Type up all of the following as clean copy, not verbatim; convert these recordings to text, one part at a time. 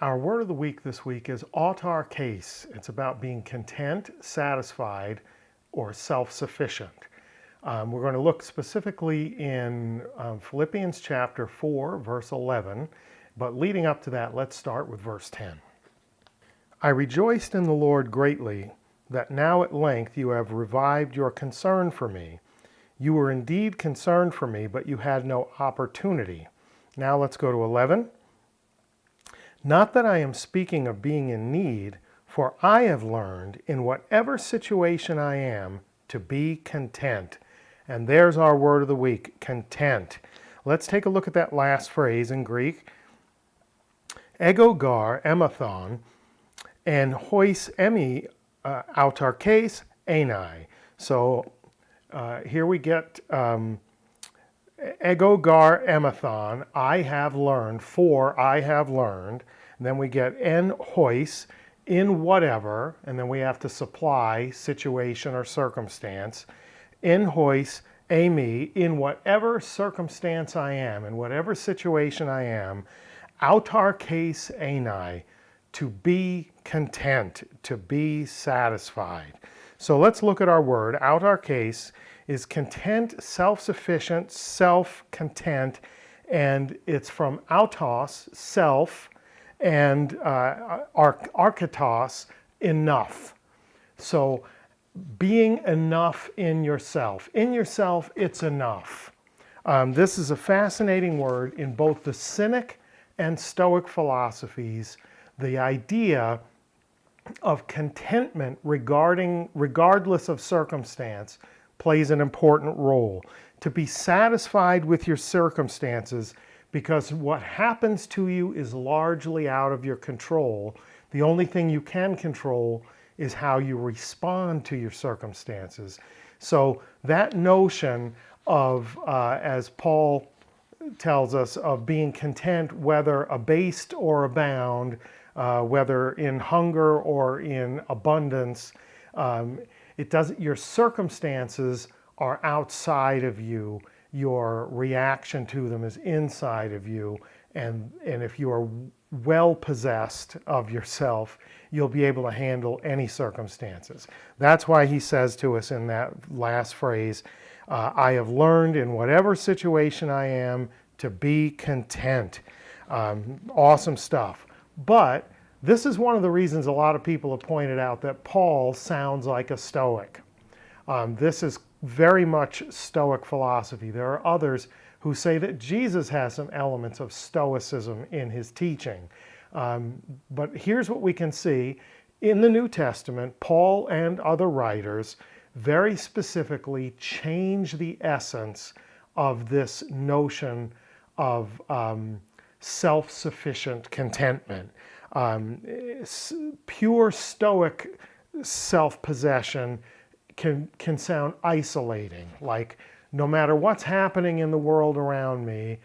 Our word of the week this week is autarkes. It's about being content, satisfied, or self-sufficient. We're going to look specifically in Philippians chapter 4, verse 11. But leading up to that, let's start with verse 10. I rejoiced in the Lord greatly that now at length you have revived your concern for me. You were indeed concerned for me, but you had no opportunity. Now let's go to 11. Not that I am speaking of being in need, for I have learned in whatever situation I am to be content. And there's our word of the week, content. Let's take a look at that last phrase in Greek. Ego gar emathon and hois emi autarkes enai. So here we get ego gar emathon, I have learned, for I have learned. And then we get en hois, in whatever, and then we have to supply situation or circumstance. En hois emi, in whatever circumstance I am, in whatever situation I am, autarkes enai, to be content, to be satisfied. So let's look at our word. Autarkes is content, self-sufficient, self-content, and it's from autos, self, and archetos, enough. So being enough in yourself. In yourself, it's enough. This is a fascinating word in both the Cynic and Stoic philosophies. The idea of contentment regardless of circumstance plays an important role. To be satisfied with your circumstances because what happens to you is largely out of your control. The only thing you can control is how you respond to your circumstances. So that notion of, as Paul tells us, of being content whether abased or abound, whether in hunger or in abundance, your circumstances are outside of you. Your reaction to them is inside of you. And if you are well possessed of yourself, you'll be able to handle any circumstances. That's why he says to us in that last phrase, I have learned in whatever situation I am to be content. Awesome stuff. But this is one of the reasons a lot of people have pointed out that Paul sounds like a Stoic. This is very much Stoic philosophy. There are others who say that Jesus has some elements of Stoicism in his teaching. But here's what we can see. In the New Testament, Paul and other writers very specifically change the essence of this notion of self-sufficient contentment. Pure Stoic self-possession can sound isolating, like no matter what's happening in the world around me,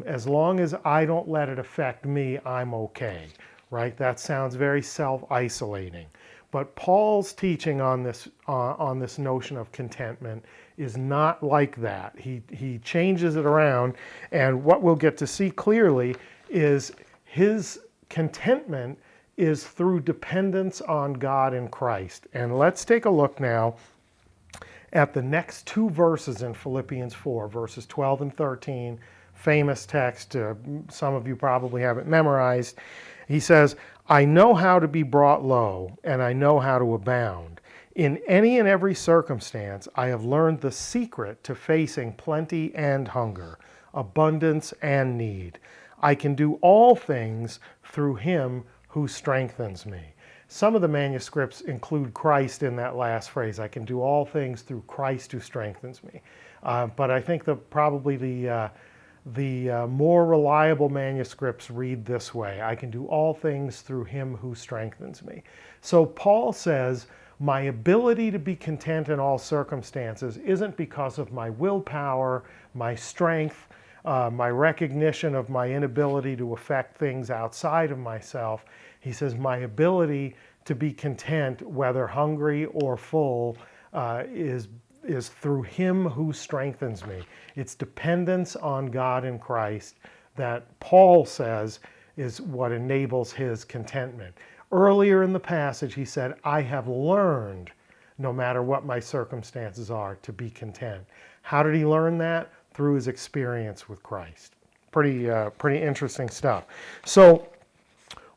as long as I don't let it affect me, I'm okay, right? That sounds very self-isolating. But Paul's teaching on this notion of contentment is not like that. He changes it around, and what we'll get to see clearly is his contentment is through dependence on God in Christ. And let's take a look now at the next two verses in Philippians 4, verses 12 and 13, famous text. Some of you probably have it memorized. He says, I know how to be brought low, and I know how to abound. In any and every circumstance, I have learned the secret to facing plenty and hunger, abundance and need. I can do all things through him who strengthens me. Some of the manuscripts include Christ in that last phrase. I can do all things through Christ who strengthens me. But I think probably the more reliable manuscripts read this way. I can do all things through him who strengthens me. So Paul says, my ability to be content in all circumstances isn't because of my willpower, my strength, my recognition of my inability to affect things outside of myself. He says my ability to be content, whether hungry or full, is through him who strengthens me. It's dependence on God in Christ that Paul says is what enables his contentment. Earlier in the passage, he said, I have learned, no matter what my circumstances are, to be content. How did he learn that? Through his experience with Christ. Pretty interesting stuff. So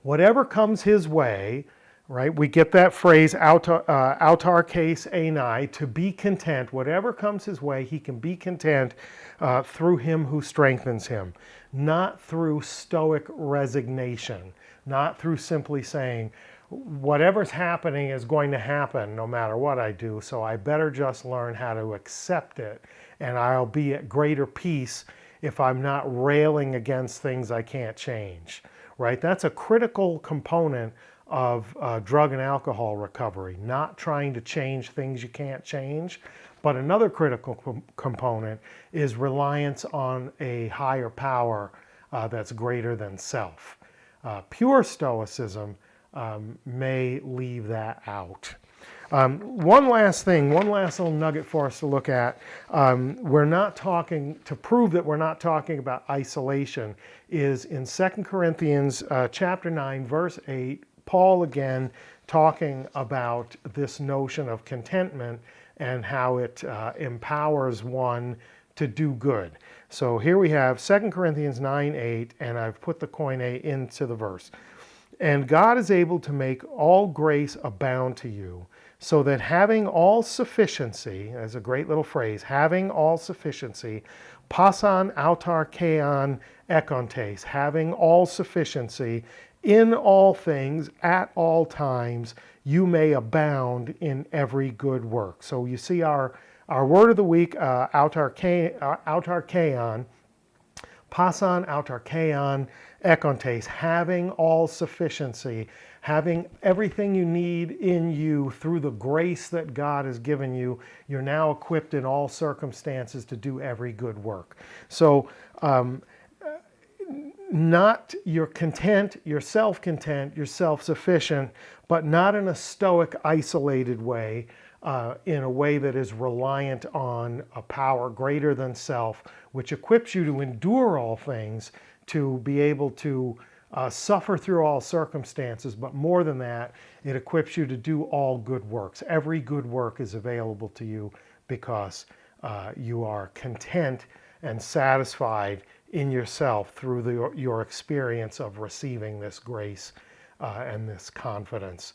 whatever comes his way, right? We get that phrase, autar case enai, to be content. Whatever comes his way, he can be content through him who strengthens him. Not through stoic resignation. Not through simply saying, whatever's happening is going to happen no matter what I do, so I better just learn how to accept it, and I'll be at greater peace if I'm not railing against things I can't change, right? That's a critical component of drug and alcohol recovery, not trying to change things you can't change. But another critical component is reliance on a higher power that's greater than self. Pure Stoicism may leave that out. One last thing, one last little nugget for us to look at. We're not talking, to prove that we're not talking about isolation, is in 2 Corinthians chapter 9, verse 8, Paul again talking about this notion of contentment and how it empowers one to do good. So here we have 2 Corinthians 9:8, and I've put the koine into the verse. And God is able to make all grace abound to you, so that having all sufficiency, that's a great little phrase, having all sufficiency, pasan autar kean ekontes, having all sufficiency, in all things, at all times, you may abound in every good work. So you see our word of the week, autarkeon, pasan autarkeon ekontes, having all sufficiency, having everything you need in you through the grace that God has given you. You're now equipped in all circumstances to do every good work. So not you're content, you're self-content, you're self-sufficient, but not in a stoic, isolated way, in a way that is reliant on a power greater than self, which equips you to endure all things, to be able to suffer through all circumstances, but more than that, it equips you to do all good works. Every good work is available to you because you are content and satisfied in yourself through your experience of receiving this grace and this confidence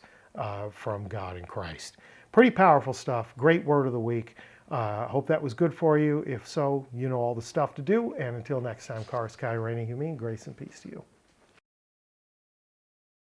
from God in Christ. Pretty powerful stuff. Great word of the week. Hope that was good for you. If so, you know all the stuff to do. And until next time, Karis Kai, reigning humane, grace and peace to you.